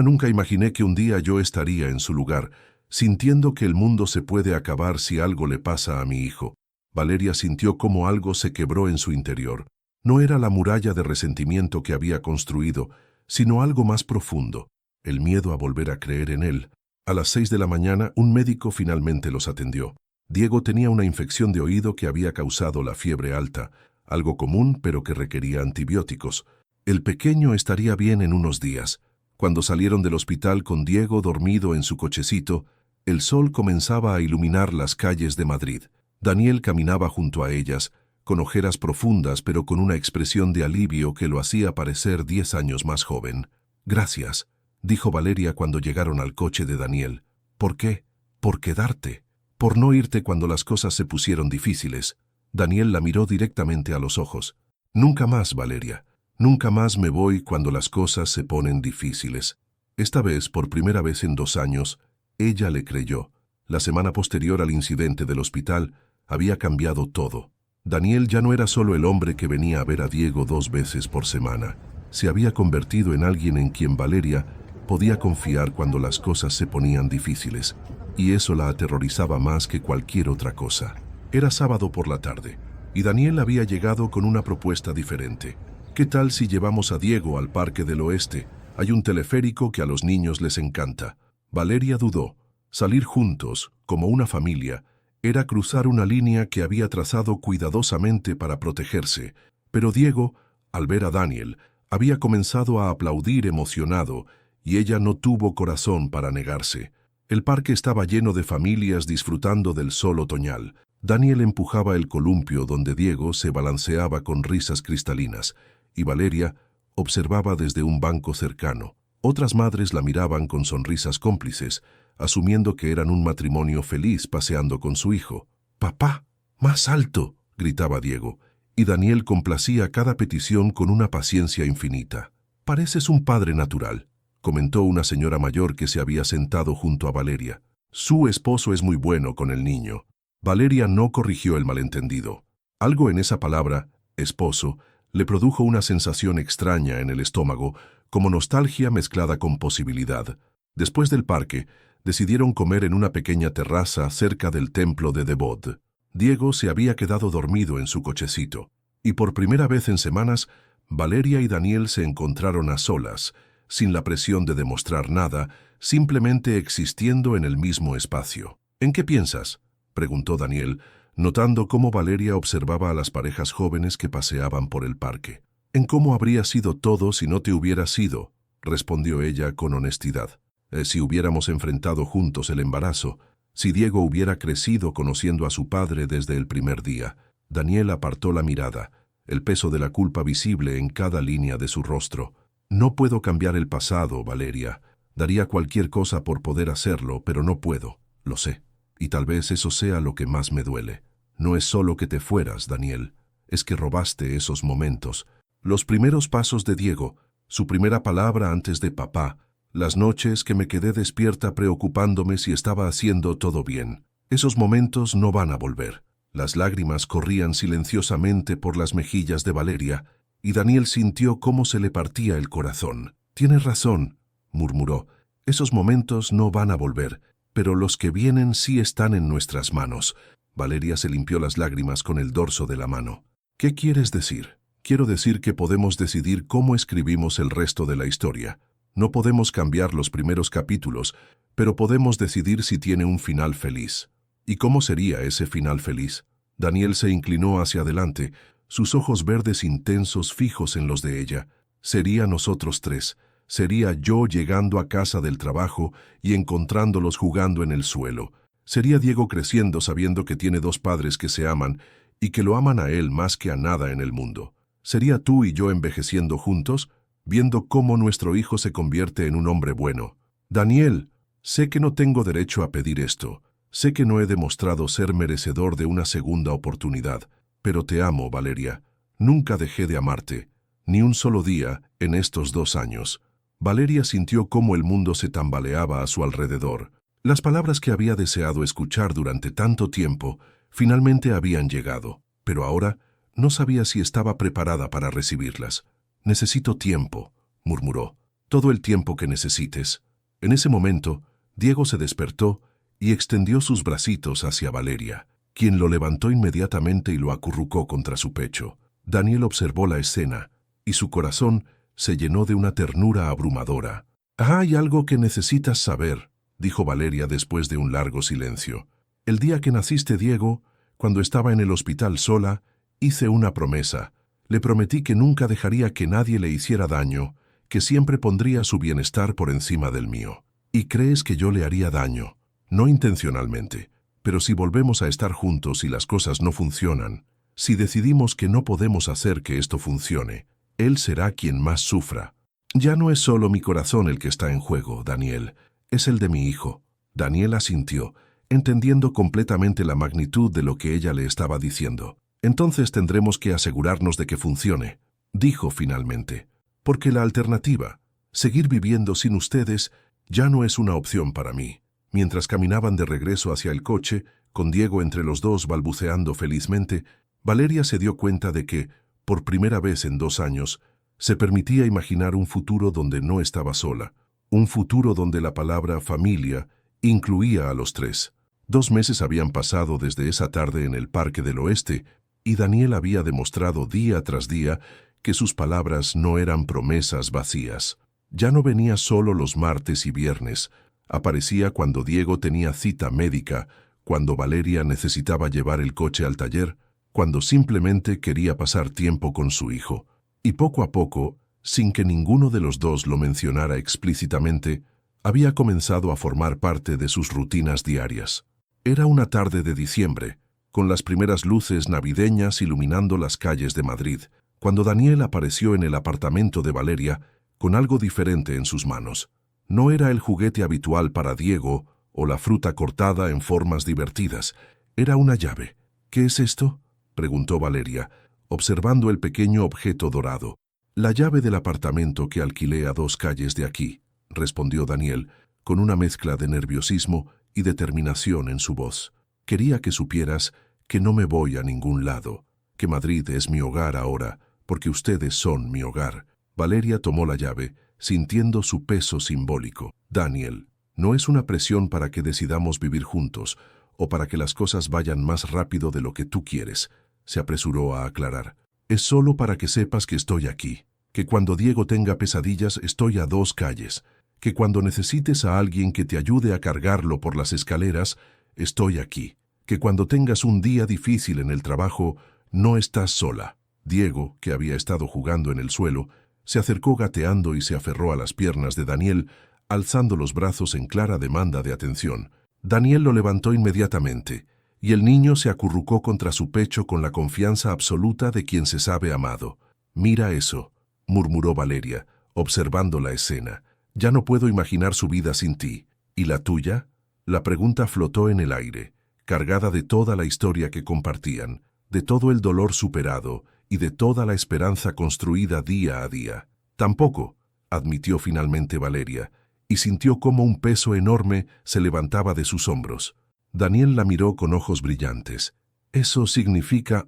«Nunca imaginé que un día yo estaría en su lugar, sintiendo que el mundo se puede acabar si algo le pasa a mi hijo». Valeria sintió como algo se quebró en su interior. No era la muralla de resentimiento que había construido, sino algo más profundo, el miedo a volver a creer en él. A las 6 de la mañana, un médico finalmente los atendió. Diego tenía una infección de oído que había causado la fiebre alta, algo común pero que requería antibióticos. El pequeño estaría bien en unos días. Cuando salieron del hospital con Diego dormido en su cochecito, el sol comenzaba a iluminar las calles de Madrid. Daniel caminaba junto a ellas, con ojeras profundas pero con una expresión de alivio que lo hacía parecer 10 años más joven. «Gracias», dijo Valeria cuando llegaron al coche de Daniel. «¿Por qué? Por quedarte. Por no irte cuando las cosas se pusieron difíciles». Daniel la miró directamente a los ojos. «Nunca más, Valeria. Nunca más me voy cuando las cosas se ponen difíciles». Esta vez, por primera vez en 2 años, ella le creyó. La semana posterior al incidente del hospital había cambiado todo. Daniel ya no era solo el hombre que venía a ver a Diego 2 veces por semana. Se había convertido en alguien en quien Valeria podía confiar cuando las cosas se ponían difíciles, y eso la aterrorizaba más que cualquier otra cosa. Era sábado por la tarde, y Daniel había llegado con una propuesta diferente. «¿Qué tal si llevamos a Diego al Parque del Oeste? Hay un teleférico que a los niños les encanta». Valeria dudó. Salir juntos, como una familia, era cruzar una línea que había trazado cuidadosamente para protegerse, pero Diego, al ver a Daniel, había comenzado a aplaudir emocionado, y ella no tuvo corazón para negarse. El parque estaba lleno de familias disfrutando del sol otoñal. Daniel empujaba el columpio donde Diego se balanceaba con risas cristalinas, y Valeria observaba desde un banco cercano. Otras madres la miraban con sonrisas cómplices, asumiendo que eran un matrimonio feliz paseando con su hijo. «¡Papá, más alto!», gritaba Diego, y Daniel complacía cada petición con una paciencia infinita. «Pareces un padre natural», comentó una señora mayor que se había sentado junto a Valeria. «Su esposo es muy bueno con el niño». Valeria no corrigió el malentendido. Algo en esa palabra, esposo, le produjo una sensación extraña en el estómago, como nostalgia mezclada con posibilidad. Después del parque, decidieron comer en una pequeña terraza cerca del templo de Devot. Diego se había quedado dormido en su cochecito, y por primera vez en semanas, Valeria y Daniel se encontraron a solas, sin la presión de demostrar nada, simplemente existiendo en el mismo espacio. «¿En qué piensas?», preguntó Daniel, notando cómo Valeria observaba a las parejas jóvenes que paseaban por el parque. «En cómo habría sido todo si no te hubieras ido», respondió ella con honestidad. «Si hubiéramos enfrentado juntos el embarazo, si Diego hubiera crecido conociendo a su padre desde el primer día». Daniel apartó la mirada, el peso de la culpa visible en cada línea de su rostro. «No puedo cambiar el pasado, Valeria. Daría cualquier cosa por poder hacerlo, pero no puedo, lo sé. Y tal vez eso sea lo que más me duele. No es solo que te fueras, Daniel, es que robaste esos momentos. Los primeros pasos de Diego, su primera palabra antes de papá, las noches que me quedé despierta preocupándome si estaba haciendo todo bien. Esos momentos no van a volver». Las lágrimas corrían silenciosamente por las mejillas de Valeria, y Daniel sintió cómo se le partía el corazón. «Tienes razón», murmuró. «Esos momentos no van a volver, pero los que vienen sí están en nuestras manos». Valeria se limpió las lágrimas con el dorso de la mano. «¿Qué quieres decir?». «Quiero decir que podemos decidir cómo escribimos el resto de la historia. No podemos cambiar los primeros capítulos, pero podemos decidir si tiene un final feliz». «¿Y cómo sería ese final feliz?». Daniel se inclinó hacia adelante, sus ojos verdes intensos fijos en los de ella. «Sería nosotros 3. Sería yo llegando a casa del trabajo y encontrándolos jugando en el suelo. Sería Diego creciendo sabiendo que tiene 2 padres que se aman y que lo aman a él más que a nada en el mundo. ¿Sería tú y yo envejeciendo juntos, viendo cómo nuestro hijo se convierte en un hombre bueno? Daniel, sé que no tengo derecho a pedir esto. Sé que no he demostrado ser merecedor de una segunda oportunidad, pero te amo, Valeria. Nunca dejé de amarte, ni un solo día en estos 2 años. Valeria sintió cómo el mundo se tambaleaba a su alrededor. Las palabras que había deseado escuchar durante tanto tiempo finalmente habían llegado, pero ahora no sabía si estaba preparada para recibirlas. «Necesito tiempo», murmuró. «Todo el tiempo que necesites». En ese momento, Diego se despertó y extendió sus bracitos hacia Valeria, quien lo levantó inmediatamente y lo acurrucó contra su pecho. Daniel observó la escena, y su corazón se llenó de una ternura abrumadora. «Hay algo que necesitas saber», dijo Valeria después de un largo silencio. «El día que naciste, Diego, cuando estaba en el hospital sola, hice una promesa. Le prometí que nunca dejaría que nadie le hiciera daño, que siempre pondría su bienestar por encima del mío. ¿Y crees que yo le haría daño? No intencionalmente, pero si volvemos a estar juntos y las cosas no funcionan, si decidimos que no podemos hacer que esto funcione, él será quien más sufra. Ya no es solo mi corazón el que está en juego, Daniel, es el de mi hijo». Daniel asintió, entendiendo completamente la magnitud de lo que ella le estaba diciendo. «Entonces tendremos que asegurarnos de que funcione», dijo finalmente, «porque la alternativa, seguir viviendo sin ustedes, ya no es una opción para mí». Mientras caminaban de regreso hacia el coche, con Diego entre los dos balbuceando felizmente, Valeria se dio cuenta de que, por primera vez en 2 años, se permitía imaginar un futuro donde no estaba sola, un futuro donde la palabra familia incluía a los 3. 2 meses habían pasado desde esa tarde en el Parque del Oeste, y Daniel había demostrado día tras día que sus palabras no eran promesas vacías. Ya no venía solo los martes y viernes, aparecía cuando Diego tenía cita médica, cuando Valeria necesitaba llevar el coche al taller, cuando simplemente quería pasar tiempo con su hijo. Y poco a poco, sin que ninguno de los dos lo mencionara explícitamente, había comenzado a formar parte de sus rutinas diarias. Era una tarde de diciembre, con las primeras luces navideñas iluminando las calles de Madrid, cuando Daniel apareció en el apartamento de Valeria con algo diferente en sus manos. No era el juguete habitual para Diego o la fruta cortada en formas divertidas. Era una llave. «¿Qué es esto?», preguntó Valeria, observando el pequeño objeto dorado. «La llave del apartamento que alquilé a 2 calles de aquí», respondió Daniel, con una mezcla de nerviosismo y determinación en su voz. «Quería que supieras que no me voy a ningún lado, que Madrid es mi hogar ahora, porque ustedes son mi hogar». Valeria tomó la llave, sintiendo su peso simbólico. «Daniel, no es una presión para que decidamos vivir juntos o para que las cosas vayan más rápido de lo que tú quieres», se apresuró a aclarar. «Es solo para que sepas que estoy aquí, que cuando Diego tenga pesadillas estoy a 2 calles, que cuando necesites a alguien que te ayude a cargarlo por las escaleras, estoy aquí, que cuando tengas un día difícil en el trabajo, no estás sola». Diego, que había estado jugando en el suelo, se acercó gateando y se aferró a las piernas de Daniel, alzando los brazos en clara demanda de atención. Daniel lo levantó inmediatamente, y el niño se acurrucó contra su pecho con la confianza absoluta de quien se sabe amado. «Mira eso», murmuró Valeria, observando la escena. «Ya no puedo imaginar su vida sin ti. ¿Y la tuya?». La pregunta flotó en el aire, cargada de toda la historia que compartían, de todo el dolor superado y de toda la esperanza construida día a día. «Tampoco», admitió finalmente Valeria, y sintió cómo un peso enorme se levantaba de sus hombros. Daniel la miró con ojos brillantes. «Eso significa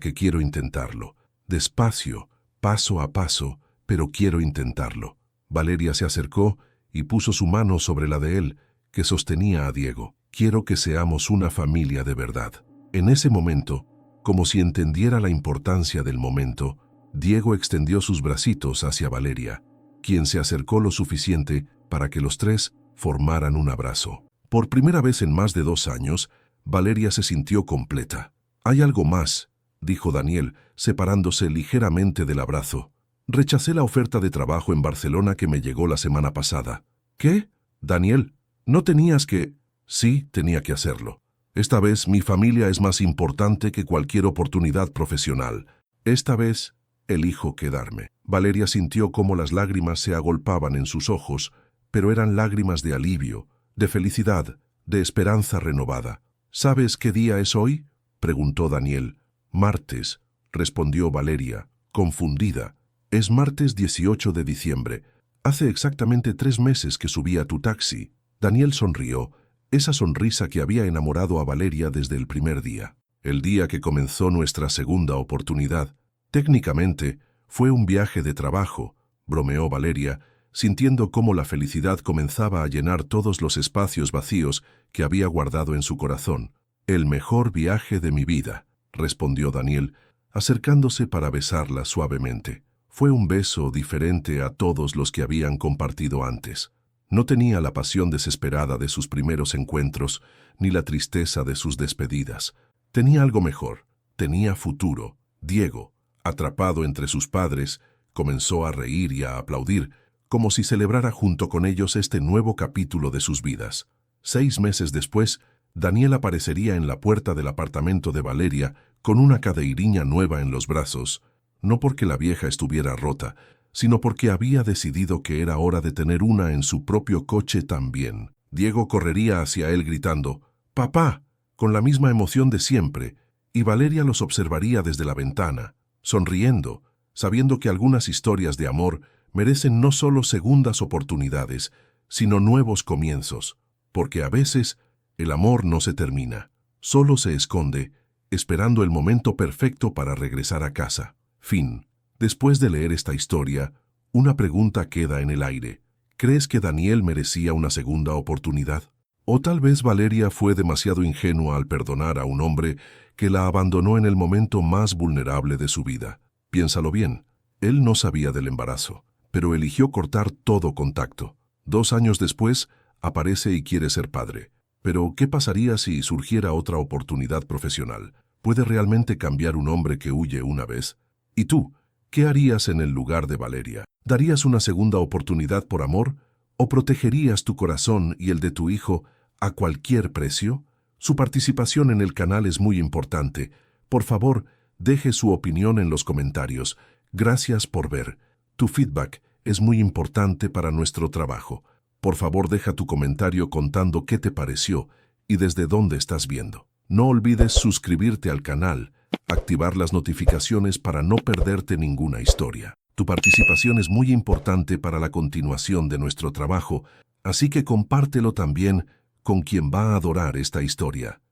que quiero intentarlo. Despacio, paso a paso, pero quiero intentarlo». Valeria se acercó y puso su mano sobre la de él, que sostenía a Diego. «Quiero que seamos una familia de verdad». En ese momento, como si entendiera la importancia del momento, Diego extendió sus bracitos hacia Valeria, quien se acercó lo suficiente para que los 3 formaran un abrazo. Por primera vez en más de 2 años, Valeria se sintió completa. «Hay algo más», dijo Daniel, separándose ligeramente del abrazo. «Rechacé la oferta de trabajo en Barcelona que me llegó la semana pasada». «¿Qué? Daniel, ¿no tenías que...?» «Sí, tenía que hacerlo. Esta vez mi familia es más importante que cualquier oportunidad profesional. Esta vez elijo quedarme. Valeria sintió cómo las lágrimas se agolpaban en sus ojos, pero eran lágrimas de alivio, de felicidad, de esperanza renovada. ¿Sabes qué día es hoy?, preguntó Daniel. Martes, respondió Valeria, confundida. Es martes 18 de diciembre. Hace exactamente 3 meses que subí a tu taxi. Daniel sonrió, esa sonrisa que había enamorado a Valeria desde el primer día. El día que comenzó nuestra segunda oportunidad. Técnicamente, fue un viaje de trabajo, bromeó Valeria, sintiendo cómo la felicidad comenzaba a llenar todos los espacios vacíos que había guardado en su corazón. El mejor viaje de mi vida, respondió Daniel, acercándose para besarla suavemente. Fue un beso diferente a todos los que habían compartido antes. No tenía la pasión desesperada de sus primeros encuentros, ni la tristeza de sus despedidas. Tenía algo mejor, tenía futuro. Diego, atrapado entre sus padres, comenzó a reír y a aplaudir, como si celebrara junto con ellos este nuevo capítulo de sus vidas. 6 meses después, Daniel aparecería en la puerta del apartamento de Valeria con una cadeiriña nueva en los brazos, no porque la vieja estuviera rota, sino porque había decidido que era hora de tener una en su propio coche también. Diego correría hacia él gritando, «¡Papá!», con la misma emoción de siempre, y Valeria los observaría desde la ventana, sonriendo, sabiendo que algunas historias de amor merecen no solo segundas oportunidades, sino nuevos comienzos, porque a veces el amor no se termina, solo se esconde, esperando el momento perfecto para regresar a casa. Fin. Después de leer esta historia, una pregunta queda en el aire. ¿Crees que Daniel merecía una segunda oportunidad? O tal vez Valeria fue demasiado ingenua al perdonar a un hombre que la abandonó en el momento más vulnerable de su vida. Piénsalo bien, él no sabía del embarazo, pero eligió cortar todo contacto. 2 años después, aparece y quiere ser padre. Pero, ¿qué pasaría si surgiera otra oportunidad profesional? ¿Puede realmente cambiar un hombre que huye una vez? ¿Y tú? ¿Qué harías en el lugar de Valeria? ¿Darías una segunda oportunidad por amor? ¿O protegerías tu corazón y el de tu hijo a cualquier precio? Su participación en el canal es muy importante. Por favor, deje su opinión en los comentarios. Gracias por ver. Tu feedback es muy importante para nuestro trabajo. Por favor, deja tu comentario contando qué te pareció y desde dónde estás viendo. No olvides suscribirte al canal, activar las notificaciones para no perderte ninguna historia. Tu participación es muy importante para la continuación de nuestro trabajo, así que compártelo también con quien va a adorar esta historia.